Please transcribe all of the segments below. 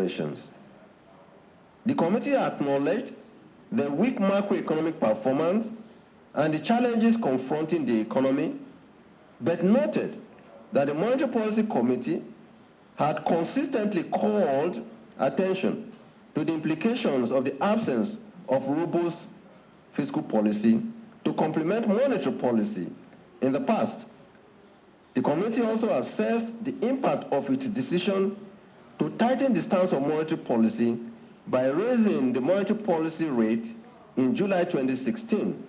operations. The committee acknowledged the weak macroeconomic performance and the challenges confronting the economy, but noted that the Monetary Policy Committee had consistently called attention to the implications of the absence of robust fiscal policy to complement monetary policy in the past. The committee also assessed the impact of its decision to tighten the stance of monetary policy by raising the monetary policy rate in July 2016.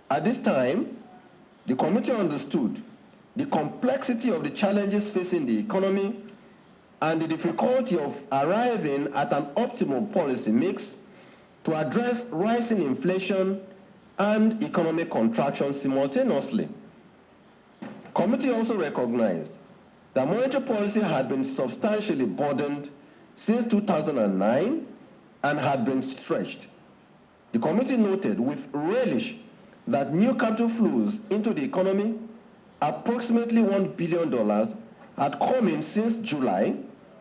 At this time, the committee understood the complexity of the challenges facing the economy and the difficulty of arriving at an optimal policy mix to address rising inflation and economic contraction simultaneously. The committee also recognized that monetary policy had been substantially burdened since 2009 and had been stretched. The committee noted with relish that new capital flows into the economy, approximately $1 billion, had come in since July,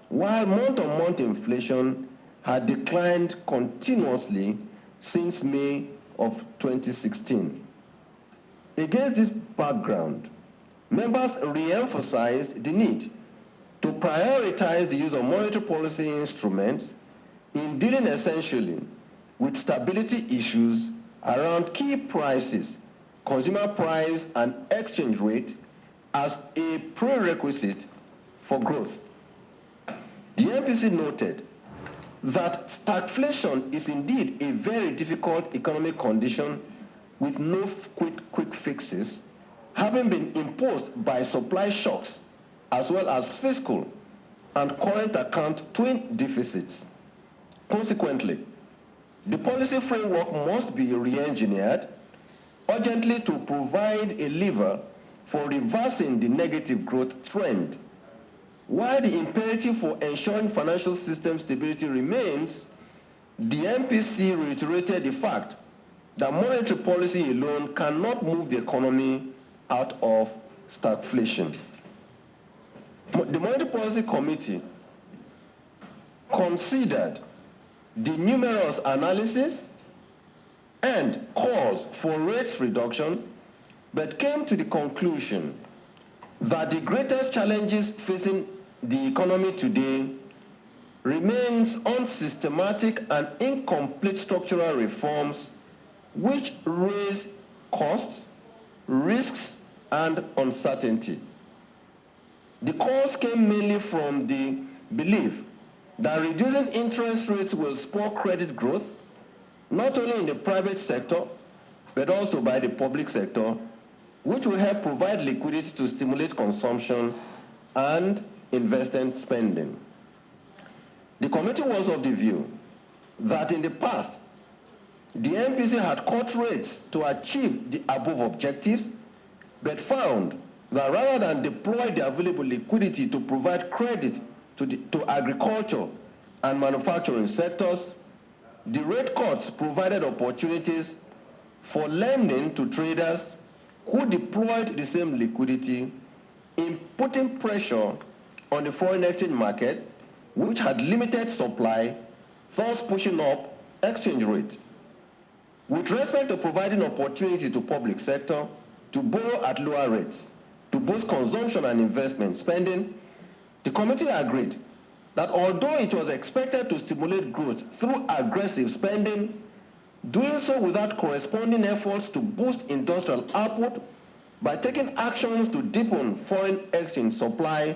while month-on-month inflation had declined continuously since May of 2016. Against this background, members re-emphasized the need to prioritize the use of monetary policy instruments in dealing essentially with stability issues around key prices, consumer price and exchange rate as a prerequisite for growth. The MPC noted that stagflation is indeed a very difficult economic condition with no quick fixes, having been imposed by supply shocks as well as fiscal and current account twin deficits. Consequently, the policy framework must be re-engineered urgently to provide a lever for reversing the negative growth trend. While the imperative for ensuring financial system stability remains, the MPC reiterated the fact that monetary policy alone cannot move the economy out of stagflation. The Monetary Policy Committee considered the numerous analysis and calls for rates reduction, but came to the conclusion that the greatest challenges facing the economy today remains unsystematic and incomplete structural reforms which raise costs, risks, and uncertainty. The calls came mainly from the belief that reducing interest rates will spur credit growth, not only in the private sector, but also by the public sector, which will help provide liquidity to stimulate consumption and investment spending. The committee was of the view that in the past, the MPC had cut rates to achieve the above objectives, but found that rather than deploy the available liquidity to provide credit to agriculture and manufacturing sectors, the rate cuts provided opportunities for lending to traders who deployed the same liquidity in putting pressure on the foreign exchange market, which had limited supply, thus pushing up exchange rate. With respect to providing opportunity to public sector to borrow at lower rates, to boost consumption and investment spending, the committee agreed that although it was expected to stimulate growth through aggressive spending, doing so without corresponding efforts to boost industrial output by taking actions to deepen foreign exchange supply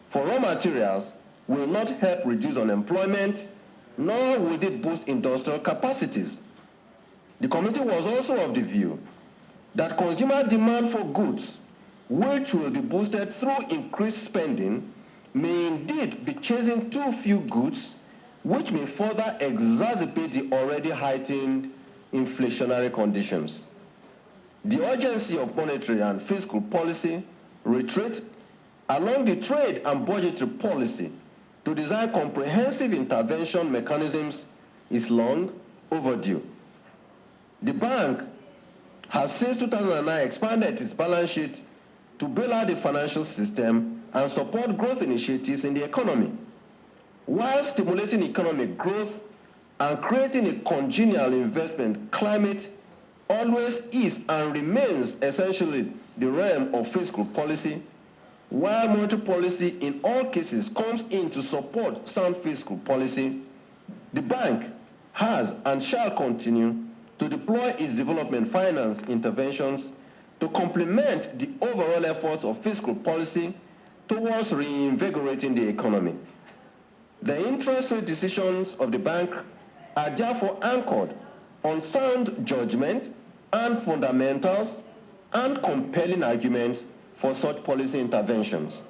for raw materials will not help reduce unemployment, nor will it boost industrial capacities. The committee was also of the view that consumer demand for goods, which will be boosted through increased spending, may indeed be chasing too few goods, which may further exacerbate the already heightened inflationary conditions. The urgency of monetary and fiscal policy retreat along the trade and budgetary policy to design comprehensive intervention mechanisms is long overdue. The bank has since 2009 expanded its balance sheet to bail out the financial system and support growth initiatives in the economy. while stimulating economic growth and creating a congenial investment climate, always is and remains essentially the realm of fiscal policy, while monetary policy in all cases comes in to support sound fiscal policy. The bank has and shall continue to deploy its development finance interventions to complement the overall efforts of fiscal policy towards reinvigorating the economy. The interest rate decisions of the bank are therefore anchored on sound judgment and fundamentals and compelling arguments for such policy interventions.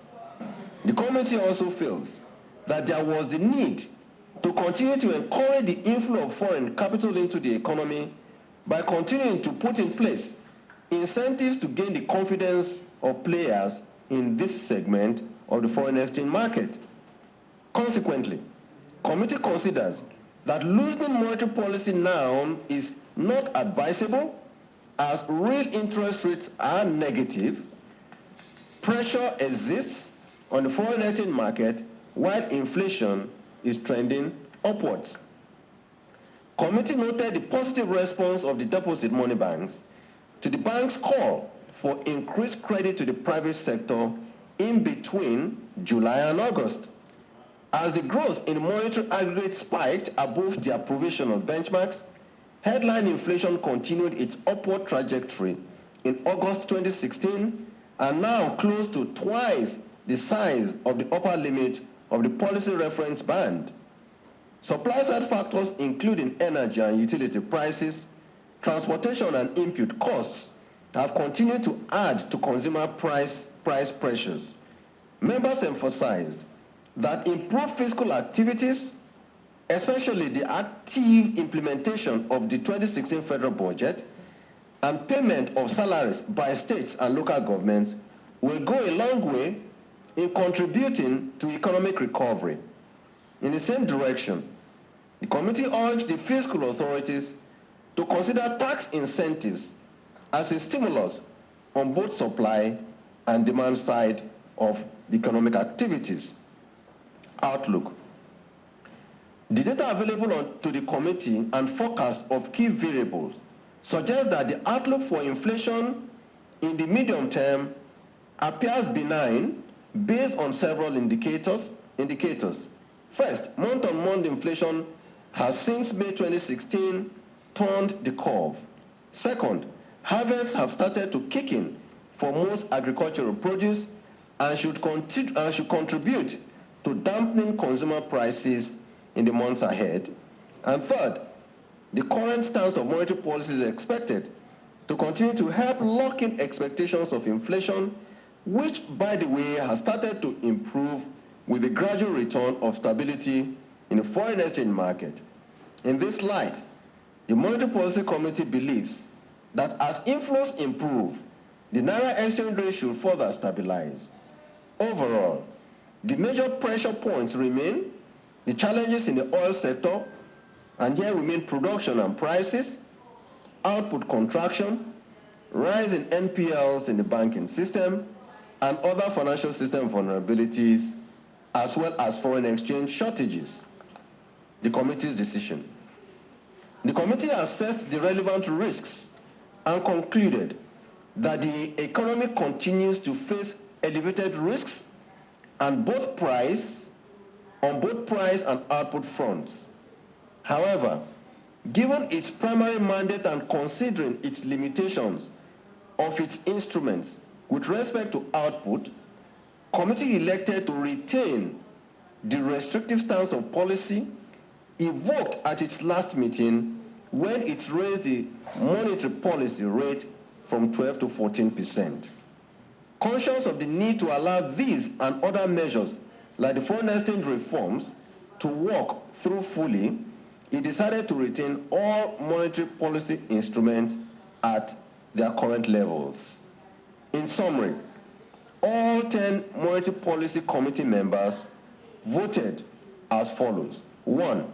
The committee also feels that there was the need to continue to encourage the inflow of foreign capital into the economy by continuing to put in place incentives to gain the confidence of players in this segment of the foreign exchange market. Consequently, the committee considers that loosening monetary policy now is not advisable as real interest rates are negative, pressure exists on the foreign exchange market while inflation is trending upwards. Committee noted the positive response of the deposit money banks to the bank's call for increased credit to the private sector in between July and August. As the growth in monetary aggregate spiked above their provisional benchmarks, headline inflation continued its upward trajectory in August 2016 and now close to twice the size of the upper limit of the policy reference band. Supply-side factors including energy and utility prices, transportation and input costs have continued to add to consumer price pressures. Members emphasized that improved fiscal activities, especially the active implementation of the 2016 federal budget and payment of salaries by states and local governments, will go a long way in contributing to economic recovery. In the same direction, the committee urged the fiscal authorities to consider tax incentives as a stimulus on both supply and demand side of the economic activities. Outlook. The data available to the committee and forecast of key variables suggest that the outlook for inflation in the medium term appears benign based on several indicators. First, month-on-month inflation has since May 2016 turned the curve. Second, harvests have started to kick in for most agricultural produce and should contribute to dampening consumer prices in the months ahead. And third, the current stance of monetary policy is expected to continue to help lock in expectations of inflation, which, by the way, has started to improve with the gradual return of stability in the foreign exchange market. In this light, the Monetary Policy Committee believes that as inflows improve, the Naira exchange rate should further stabilize. Overall, the major pressure points remain the challenges in the oil sector, and here remain production and prices, output contraction, rise in NPLs in the banking system, and other financial system vulnerabilities, as well as foreign exchange shortages. The committee's decision. The committee assessed the relevant risks and concluded that the economy continues to face elevated risks on both price and output fronts. However, given its primary mandate and considering its limitations of its instruments with respect to output, committee elected to retain the restrictive stance of policy evoked at its last meeting when it raised the monetary policy rate from 12 to 14%. Conscious of the need to allow these and other measures like the foreign exchange reforms to work through fully, it decided to retain all monetary policy instruments at their current levels. In summary, all 10 Monetary Policy Committee members voted as follows. 1.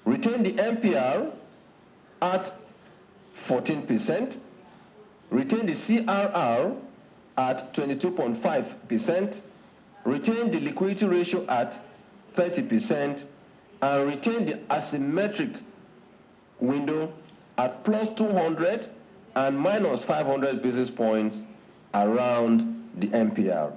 Retain the MPR at 14%, retain the CRR at 22.5%, retain the liquidity ratio at 30%, and retain the asymmetric window at plus 200 and minus 500 basis points around the MPR.